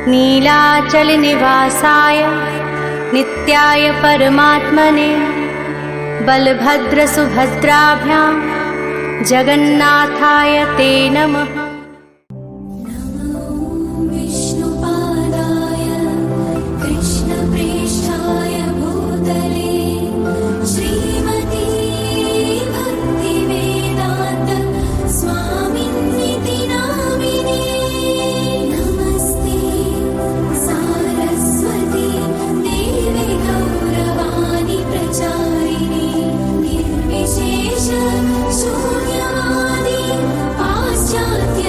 नीलाचलनिवासाय नित्याय परमात्मने बलभद्रसुभद्राभ्यां जगन्नाथाय ते नमः। शून्यवादी पाश्चात्य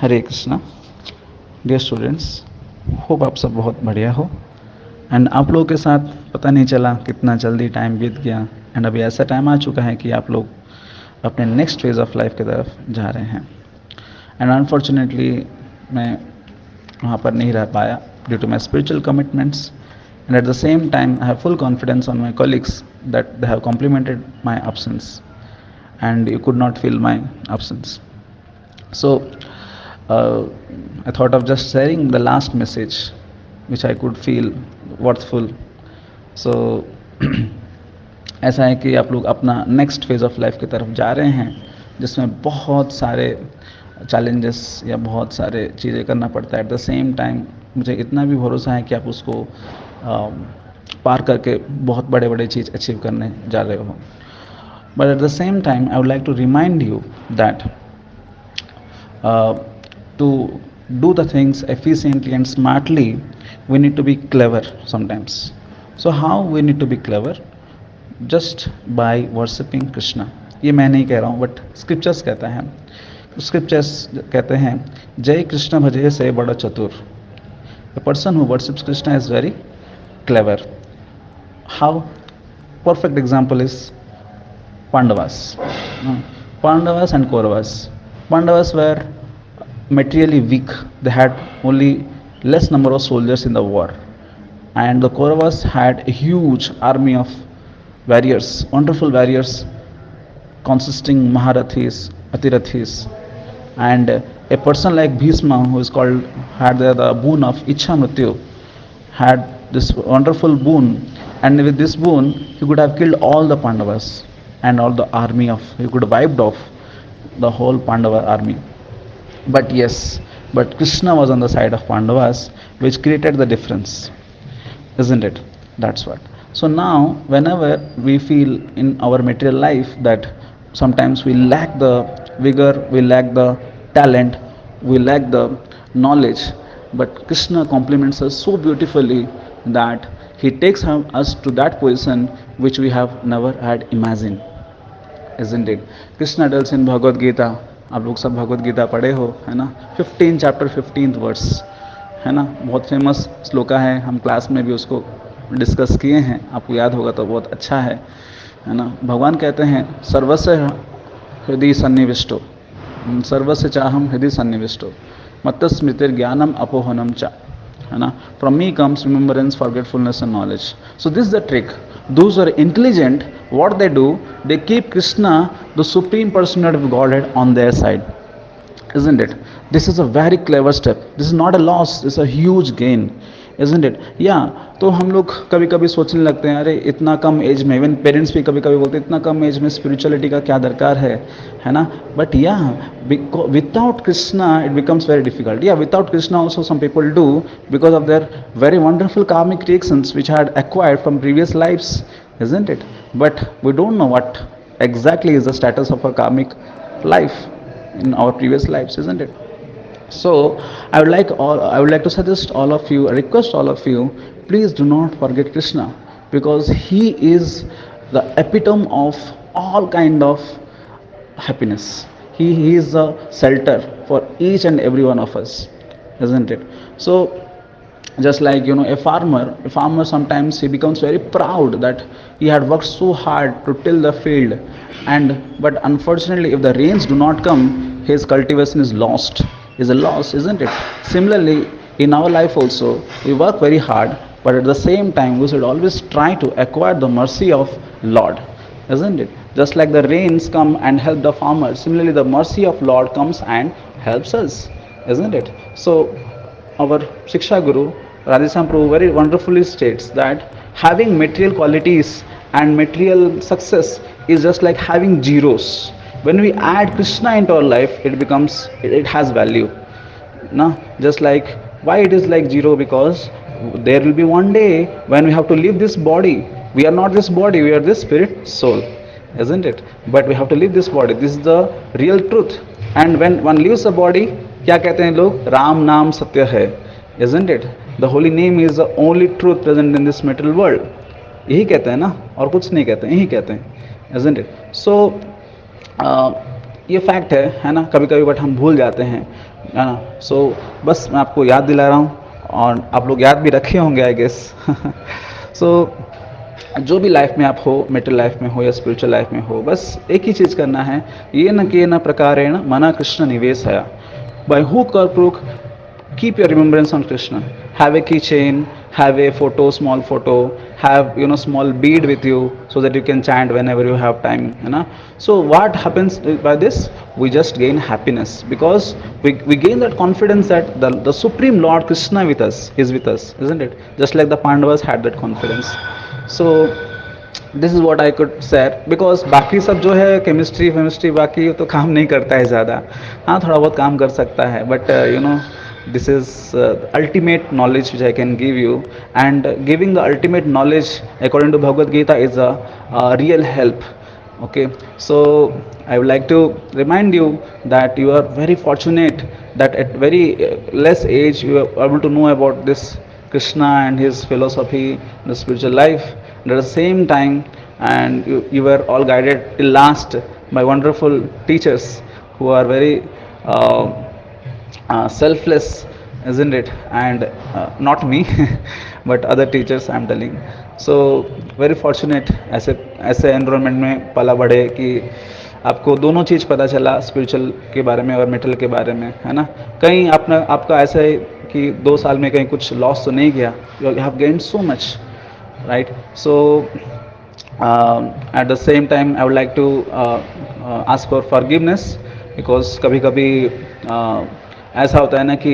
हरे कृष्णा। डियर स्टूडेंट्स, होप आप सब बहुत बढ़िया हो। एंड आप लोगों के साथ पता नहीं चला कितना जल्दी टाइम बीत गया। एंड अभी ऐसा टाइम आ चुका है कि आप लोग अपने नेक्स्ट फेज़ ऑफ लाइफ की तरफ जा रहे हैं। एंड अनफॉर्चुनेटली मैं वहाँ पर नहीं रह पाया due to my spiritual commitments. And at the same time I have full confidence on my colleagues that they have complemented my absence and you could not feel my absence. So uh, I thought of just sharing the last message which I could feel worthful. So ऐसा है कि आप लोग अपना next phase of life की तरफ जा रहे हैं जिसमें बहुत सारे चैलेंजेस या बहुत सारे चीज़ें करना पड़ता है। एट द सेम टाइम मुझे इतना भी भरोसा है कि आप उसको पार करके बहुत बड़े बड़े चीज़ अचीव करने जा रहे हो। But at the same time I would like to remind you that to do the things efficiently and smartly, we need to be clever sometimes. So how we need to be clever? Just by worshipping Krishna. ये मैं नहीं कह रहा हूँ but scriptures कहता है। Scriptures कहते हैं जय कृष्ण भजे से बड़ा चतुर। A person who worships Krishna is very clever. How? Perfect example is Pandavas. Pandavas and Kauravas. Pandavas were materially weak. They had only less number of soldiers in the war, and the Kauravas had a huge army of warriors, wonderful warriors consisting Maharathis, Atirathis, and a person like Bhishma, who is called had the boon of Ichha Mrityu, had this wonderful boon, and with this boon he could have killed all the Pandavas and all the army of he could have wiped off the whole Pandava army. But yes, but Krishna was on the side of Pandavas, which created the difference, isn't it? That's what. So now, whenever we feel in our material life that sometimes we lack the vigor, we lack the talent, we lack the knowledge, but Krishna compliments us so beautifully that he takes us to that position which we have never had imagined, isn't it? Krishna tells in Bhagavad Gita, आप लोग सब भगवद गीता पढ़े हो है ना, 15 chapter 15 verse है ना, बहुत फेमस श्लोका है, हम क्लास में भी उसको डिस्कस किए हैं, आपको याद होगा तो बहुत अच्छा है ना। भगवान कहते हैं सर्वस्य हृदय सन्निविष्टो, सर्वस्य चाहम हृदय सन्निविष्टो, मत्त स्मृतिर ज्ञानम अपोहनम चा, है ना, from me comes remembrance forgetfulness and knowledge. So this the trick. Those who are intelligent, what they do, they keep Krishna, the supreme personality of Godhead, on their side, isn't it? This is a very clever step. This is not a loss, this is a huge gain, isn't it? Yeah. तो हम लोग कभी कभी सोचने लगते हैं अरे इतना कम एज में, इवन पेरेंट्स भी कभी कभी बोलते हैं इतना कम एज में स्पिरिचुअलिटी का क्या दरकार है ना. But yeah without Krishna it becomes very difficult. Yeah without Krishna also some people do because of their very wonderful karmic reactions which had acquired from previous lives, isn't it? But we don't know what exactly is the status of a karmic life in our previous lives, isn't it? So I would like to suggest all of you, request all of you, please do not forget Krishna, because he is the epitome of all kind of happiness. He is the shelter for each and every one of us, isn't it? So just like a farmer sometimes he becomes very proud that he had worked so hard to till the field, and but unfortunately if the rains do not come, his cultivation is lost, is a loss, isn't it? Similarly, in our life also we work very hard, but at the same time we should always try to acquire the mercy of Lord, isn't it? Just like the rains come and help the farmer, similarly the mercy of Lord comes and helps us, isn't it? So our Shiksha Guru Radheshyam Prabhu very wonderfully states that having material qualities and material success is just like having zeros. When we add Krishna into our life, it has value. No? Just like why it is like zero, because there will be one day when we have to leave this body. We are not this body, we are this spirit soul, isn't it? But we have to leave this body. This is the real truth. And when one leaves the body, क्या कहते हैं लोग? राम नाम सत्य है, isn't it? The holy name is the only truth present in this material world. यही कहते हैं ना, और कुछ नहीं कहते हैं, यही कहते हैं, isn't it? So ये फैक्ट है ना, कभी कभी बट हम भूल जाते हैं. है ना। सो बस मैं आपको याद दिला रहा हूँ, और आप लोग याद भी रखे होंगे आई गेस। सो जो भी लाइफ में आप हो, मेटल लाइफ में हो या स्पिरिचुअल लाइफ में हो, बस एक ही चीज़ करना है, ये न के न प्रकारेण मना कृष्ण निवेश है, by hook or crook, keep your remembrance on Krishna. Have a keychain, have a photo, small photo, have small bead with you, so that you can chant whenever you have time. So what happens by this? We just gain happiness, because we gain that confidence that the Supreme Lord Krishna with us is with us, isn't it? Just like the Pandavas had that confidence. So this is what I could share, because बाकी सब जो है chemistry फेमिस्ट्री बाकी तो काम नहीं करता है ज़्यादा। हाँ, थोड़ा बहुत काम कर सकता है, but this is ultimate knowledge which I can give you, and giving the ultimate knowledge according to Bhagavad Gita is a real help. Okay, so I would like to remind you that you are very fortunate that at very less age you are able to know about this Krishna and his philosophy, the spiritual life, and at the same time, and you were all guided till last by wonderful teachers who are very selfless, isn't it? And not me, but other teachers I'm telling. So very fortunate ऐसे ऐसे environment में पला बढ़े कि आपको दोनों चीज़ पता चला, स्पिरिचुअल के बारे में और मेटल के बारे में, है ना। कहीं आपने आपका ऐसा है कि 2 साल में कहीं कुछ लॉस तो नहीं किया, you have gained so much, right. So at the same time I would like to ask for forgiveness, because कभी कभी ऐसा होता है ना कि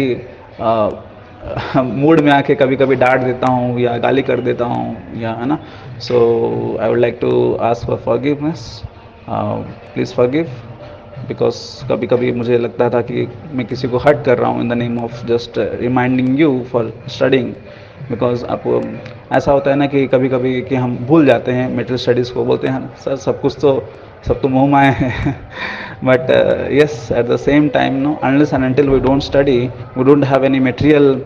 मूड में आके कभी कभी डांट देता हूँ या गाली कर देता हूँ, या है ना। So I would like to ask for forgiveness, please forgive, because कभी कभी मुझे लगता था कि मैं किसी को हर्ट कर रहा हूँ in the name of just reminding you for studying, because आप ऐसा होता है ना कि कभी कभी कि हम भूल जाते हैं मेटल स्टडीज़ को, बोलते हैं सर सब तो मोह माया है। but yes, at the same time, no, unless and until we don't study, we don't have any material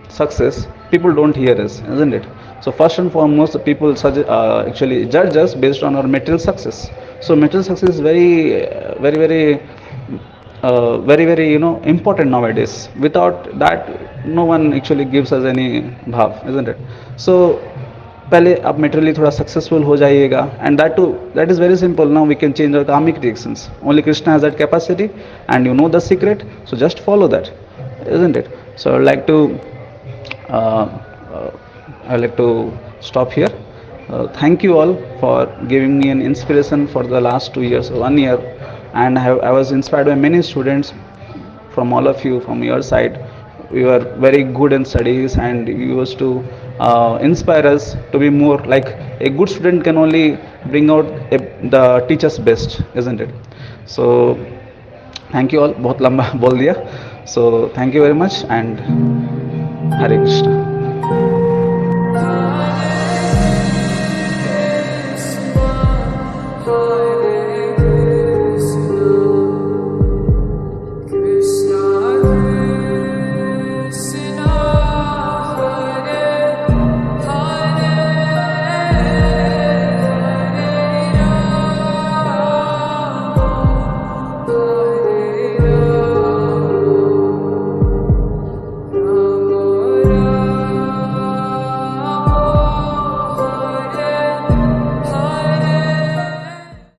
success, people don't hear us, isn't it? So first and foremost, the people actually judge us based on our material success. So material success is very important nowadays. Without that, no one actually gives us any bhav, isn't it? So पहले आप materially थोड़ा successful हो जाइएगा, and that is very simple. Now we can change our karmic reactions, only Krishna has that capacity, and you know the secret, so just follow that, isn't it? So I like to stop here. Thank you all for giving me an inspiration for the last 2 years or 1 year, and I was inspired by many students from all of you, from your side. You are very good in studies, and you used to inspire us to be more like a good student can only bring out the teacher's best, isn't it? So thank you all, बहुत लंबा बोल दिया, so thank you very much, and Hare Krishna.